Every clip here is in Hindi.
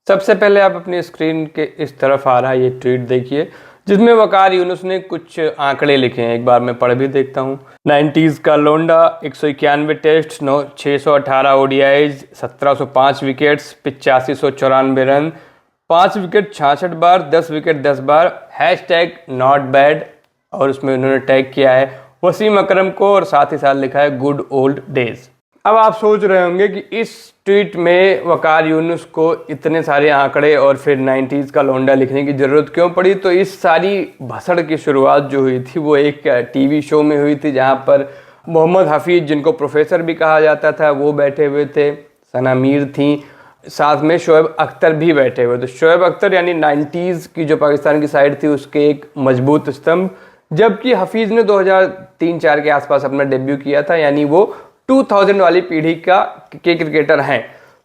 सबसे पहले आप अपनी स्क्रीन के इस तरफ आ रहा है ये ट्वीट देखिए, जिसमें वकार यूनुस ने कुछ आंकड़े लिखे हैं। एक बार मैं पढ़ भी देखता हूँ। 90s का लोंडा, 191 test, 618 ODIs, 1705 wickets, 8594 run, 5 wicket 66 बार, 10 विकेट 10 बार, हैशटैग नॉट बैड, और उसमें उन्होंने टैग किया है वसीम अकरम को, और साथ ही साथ लिखा है गुड ओल्ड डेज। अब आप सोच रहे होंगे कि इस ट्वीट में वकार यूनुस को इतने सारे आंकड़े और फिर 90s का लोंडा लिखने की ज़रूरत क्यों पड़ी। तो इस सारी भसड़ की शुरुआत जो हुई थी वो एक टीवी शो में हुई थी, जहां पर मोहम्मद हफीज़, जिनको प्रोफेसर भी कहा जाता था, वो बैठे हुए थे, सना मीर थी, साथ में शोएब अख्तर भी बैठे हुए थे। शोएब अख्तर यानी 90s की जो पाकिस्तान की साइड थी उसके एक मजबूत स्तंभ, जबकि हफीज़ ने 2003-04 के आसपास अपना डेब्यू किया था, यानी वो 2000 वाली पीढ़ी के क्रिकेटर हैं।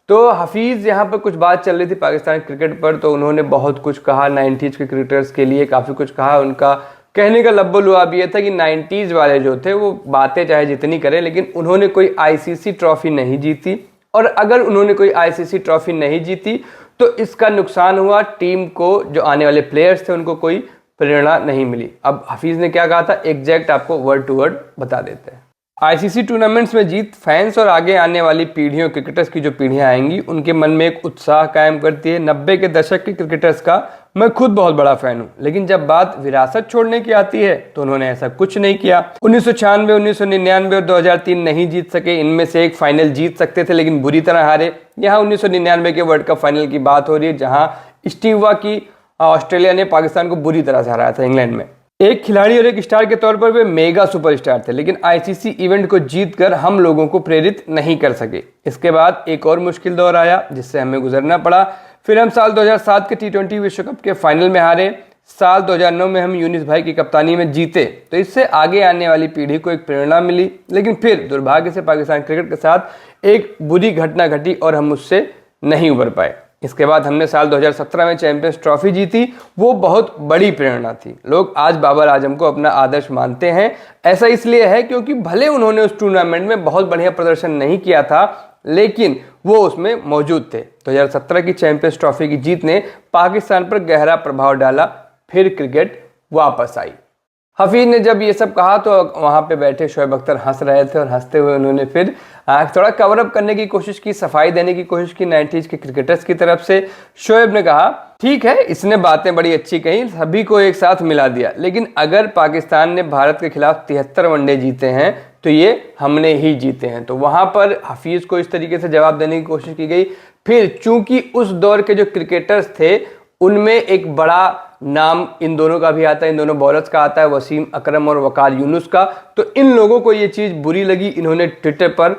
तो हफीज़ यहाँ पर कुछ बात चल रही थी पाकिस्तान क्रिकेट पर, तो उन्होंने बहुत कुछ कहा 90s के क्रिकेटर्स के लिए, काफ़ी कुछ कहा। उनका कहने का लब्बो लुआब ये था कि 90s वाले जो थे वो बातें चाहे जितनी करें, लेकिन उन्होंने कोई आईसीसी ट्रॉफी नहीं जीती, और अगर उन्होंने कोई आईसीसी ट्रॉफी नहीं जीती तो इसका नुकसान हुआ टीम को, जो आने वाले प्लेयर्स थे उनको कोई प्रेरणा नहीं मिली। अब हफीज़ ने क्या कहा था, एग्जैक्ट आपको वर्ड टू वर्ड बता देते हैं। आईसीसी टूर्नामेंट्स में जीत फैंस और आगे आने वाली पीढ़ियों क्रिकेटर्स की जो पीढ़ियां आएंगी उनके मन में एक उत्साह कायम करती है। 90 के दशक के क्रिकेटर्स का मैं खुद बहुत बड़ा फैन हूं, लेकिन जब बात विरासत छोड़ने की आती है तो उन्होंने ऐसा कुछ नहीं किया। 1996, 1999 और 2003 नहीं जीत सके, इनमें से एक फाइनल जीत सकते थे लेकिन बुरी तरह हारे। यहाँ 1999 के वर्ल्ड कप फाइनल की बात हो रही है, जहाँ स्टीव वॉ की ऑस्ट्रेलिया ने पाकिस्तान को बुरी तरह से हराया था इंग्लैंड में। एक खिलाड़ी और एक स्टार के तौर पर वे मेगा सुपरस्टार थे, लेकिन आईसीसी इवेंट को जीतकर हम लोगों को प्रेरित नहीं कर सके। इसके बाद एक और मुश्किल दौर आया जिससे हमें गुजरना पड़ा। फिर हम साल 2007 के T20 विश्व कप के फाइनल में हारे। साल 2009 में हम यूनिस भाई की कप्तानी में जीते, तो इससे आगे आने वाली पीढ़ी को एक प्रेरणा मिली। लेकिन फिर दुर्भाग्य से पाकिस्तान क्रिकेट के साथ एक बुरी घटना घटी और हम उससे नहीं उबर पाए। इसके बाद हमने साल 2017 में चैंपियंस ट्रॉफी जीती, वो बहुत बड़ी प्रेरणा थी। लोग आज बाबर आजम को अपना आदर्श मानते हैं। ऐसा इसलिए है क्योंकि भले उन्होंने उस टूर्नामेंट में बहुत बढ़िया प्रदर्शन नहीं किया था, लेकिन वो उसमें मौजूद थे। 2017 की चैंपियंस ट्रॉफी की जीत ने पाकिस्तान पर गहरा प्रभाव डाला, फिर क्रिकेट वापस आई। हफीज़ ने जब ये सब कहा तो वहाँ पे बैठे शोएब अख्तर हंस रहे थे, और हंसते हुए उन्होंने फिर थोड़ा कवर अप करने की कोशिश की, सफाई देने की कोशिश की 90s के क्रिकेटर्स की तरफ से। शोएब ने कहा, ठीक है, इसने बातें बड़ी अच्छी कही, सभी को एक साथ मिला दिया, लेकिन अगर पाकिस्तान ने भारत के खिलाफ 73 वनडे जीते हैं तो ये हमने ही जीते हैं। तो वहाँ पर हफीज़ को इस तरीके से जवाब देने की कोशिश की गई। फिर चूंकि उस दौर के जो क्रिकेटर्स थे उनमें एक बड़ा नाम इन दोनों का भी आता है, इन दोनों बॉलर्स का आता है, वसीम अकरम और वकार यूनुस का। तो इन लोगों को ये चीज़ बुरी लगी। इन्होंने ट्विटर पर,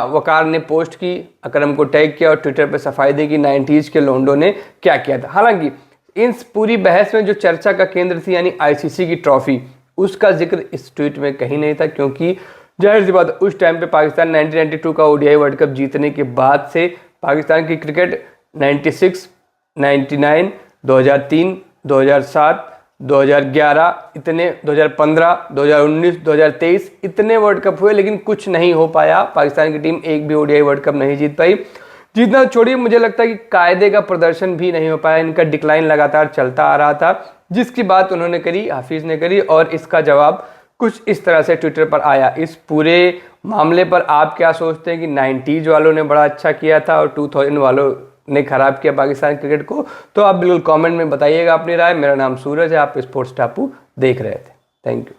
वकार ने पोस्ट की, अकरम को टैग किया और ट्विटर पर सफाई दी कि 90s के लोंडो ने क्या किया था। हालांकि इस पूरी बहस में जो चर्चा का केंद्र थी यानी आईसीसी की ट्रॉफी, उसका जिक्र इस ट्वीट में कहीं नहीं था, क्योंकि जाहिर सी बात उस टाइम पे पाकिस्तान 1992 का ओडीआई वर्ल्ड कप जीतने के बाद से पाकिस्तान की क्रिकेट 96, 99, 2003, 2007, 2011, इतने 2015, 2019, 2023 इतने वर्ल्ड कप हुए, लेकिन कुछ नहीं हो पाया। पाकिस्तान की टीम एक भी ओडीआई वर्ल्ड कप नहीं जीत पाई। जीतना छोड़िए, मुझे लगता है कि कायदे का प्रदर्शन भी नहीं हो पाया। इनका डिक्लाइन लगातार चलता आ रहा था, जिसकी बात उन्होंने करी, हफीज़ ने करी, और इसका जवाब कुछ इस तरह से ट्विटर पर आया। इस पूरे मामले पर आप क्या सोचते हैं कि 90s वालों ने बड़ा अच्छा किया था और 2000 वालों ने खराब किया पाकिस्तान क्रिकेट को? तो आप बिल्कुल कमेंट में बताइएगा अपनी राय। मेरा नाम सूरज है, आप स्पोर्ट्स टापू देख रहे थे। Thank you.